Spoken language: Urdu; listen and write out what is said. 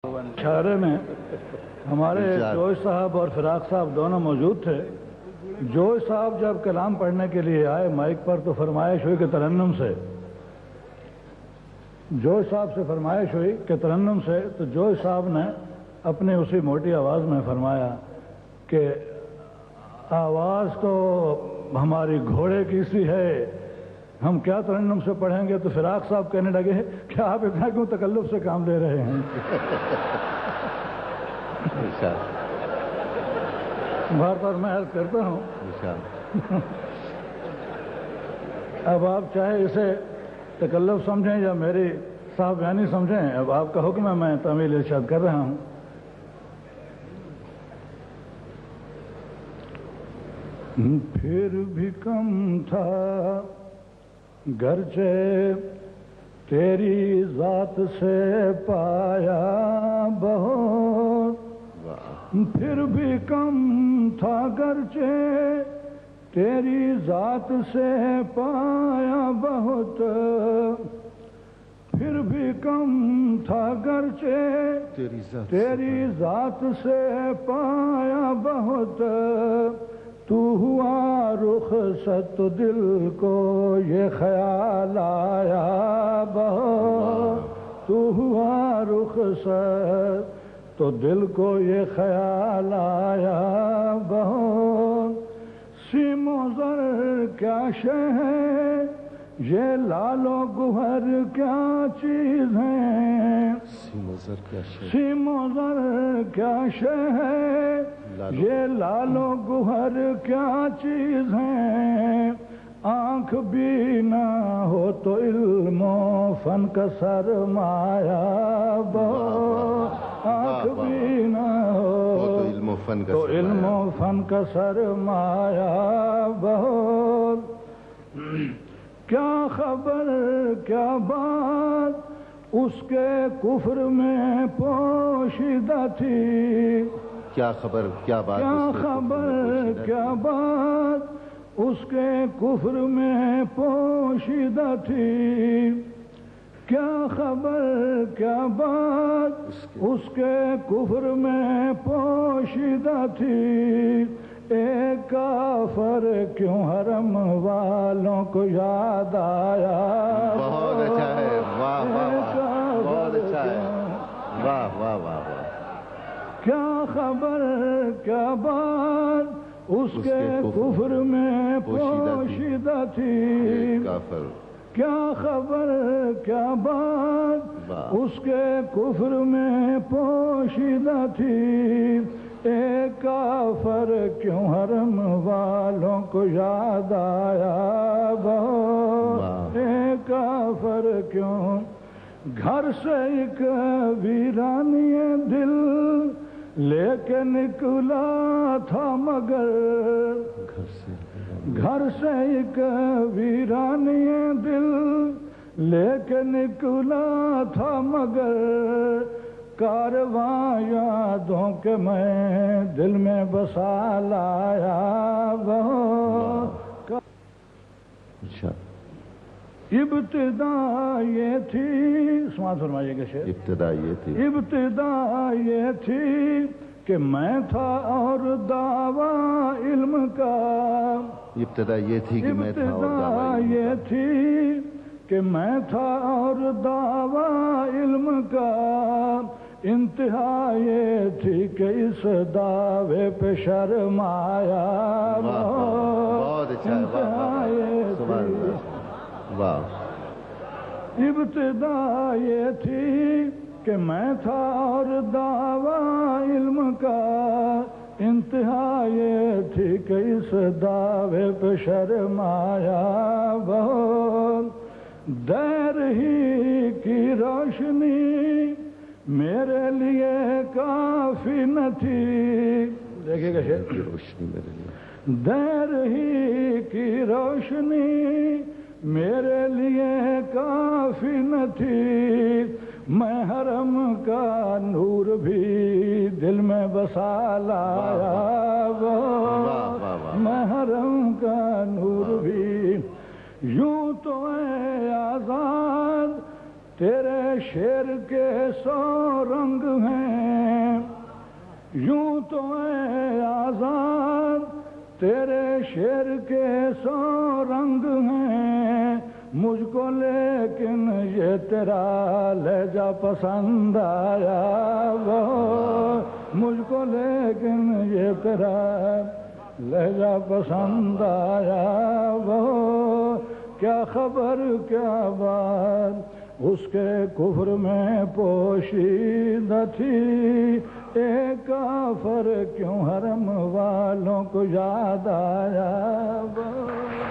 اشارے میں ہمارے جوش صاحب اور فراق صاحب دونوں موجود تھے۔ جوش صاحب جب کلام پڑھنے کے لیے آئے مائک پر تو فرمائش ہوئی کہ ترنم سے، جوش صاحب سے فرمائش ہوئی کہ ترنم سے، تو جوش صاحب نے اپنی اسی موٹی آواز میں فرمایا کہ آواز تو ہماری گھوڑے کی سی ہے، ہم کیا ترنم سے پڑھیں گے؟ تو فراق صاحب کہنے لگے کہ آپ اتنا کیوں تکلف سے کام لے رہے ہیں؟ بار بار میں عرض کرتا ہوں، اب آپ چاہے اسے تکلف سمجھیں یا میری صاحب یعنی سمجھیں، اب آپ کا حکم ہے، میں تعمیل ارشاد کر رہا ہوں۔ پھر بھی کم تھا گرچہ تیری ذات سے پایا بہت، پھر بھی کم تھا گرچہ تیری ذات سے پایا بہت، پھر بھی کم تھا گرچہ تیری ذات سے پایا بہت، تو ہوا رخصت تو دل کو یہ خیال آیا بہت، تو ہوا رخصت تو دل کو یہ خیال آیا بہت، سیم و زر کیا شے ہے یہ لال و گوہر کیا چیز ہے، سیم و زر کیا شے ہے یہ لال و گوہر کیا چیز ہے، آنکھ بھی نہ ہو تو علم و فن کا سرمایہ بہت، آنکھ بھی نہ ہو تو علم و فن کا سرمایہ بہت، کیا خبر کیا بات اس کے کفر میں پوشیدہ تھی، کیا خبر کیا بات، کیا خبر کیا بات اس کے کفر میں پوشیدہ تھی، کیا خبر کیا بات اس کے کفر میں پوشیدہ تھی، ایک کافر کیوں حرم والوں کو یاد آیا، بہت اچھا ہے، واہ واہ بہت اچھا ہے، واہ واہ واہ واہ، کیا خبر کیا بات اس کے کفر میں پوشیدہ تھی، کیا خبر کیا بات اس کے کفر میں پوشیدہ تھی، ایک کافر کیوں حرم والوں کو یاد آیا بہت، ایک کافر کیوں، گھر سے ایک ویرانی دل لے کے نکلا تھا مگر، گھر سے ایک ویرانی دل لے کے نکلا تھا مگر، کارواں یادوں کے میں دل میں بسا لایا بہت، ابتدا یہ تھی، سماعت فرمائیے گا شعر، ابتدا یہ تھی، ابتدا یہ تھی کہ میں تھا اور دعویٰ علم کا، ابتدا یہ تھی کہ میں تھا اور ابتدا یہ تھی کہ میں تھا اور دعویٰ علم کا، انتہا یہ تھی کہ اس دعوے پہ شرم آیا بہت اچھا ہے، واہ، ابتدا یہ تھی کہ میں تھا اور دعویٰ علم کا، انتہا یہ تھی کہ اس دعوے پہ شرم آیا بہت، دیر ہی کی روشنی میرے لیے کافی نہ تھی، دیکھیے گا شعر، روشنی میرے لیے، دیر ہی کی روشنی میرے لیے کافی نہ تھی، میں حرم کا نور بھی دل میں بسا لایا بہت، میں حرم کا نور بھی، یوں تو اے آزاد تیرے شیر کے 100 رنگ ہیں، تیرے شعر کے 100 رنگ ہیں مجھ کو، لیکن یہ تیرا لہجہ پسند آیا وہ مجھ کو، لیکن یہ تیرا لہجہ پسند آیا وہ کیا خبر کیا بات اس کے کفر میں پوشیدہ تھی، ایک کافر کیوں حرم والوں کو یاد آیا وہ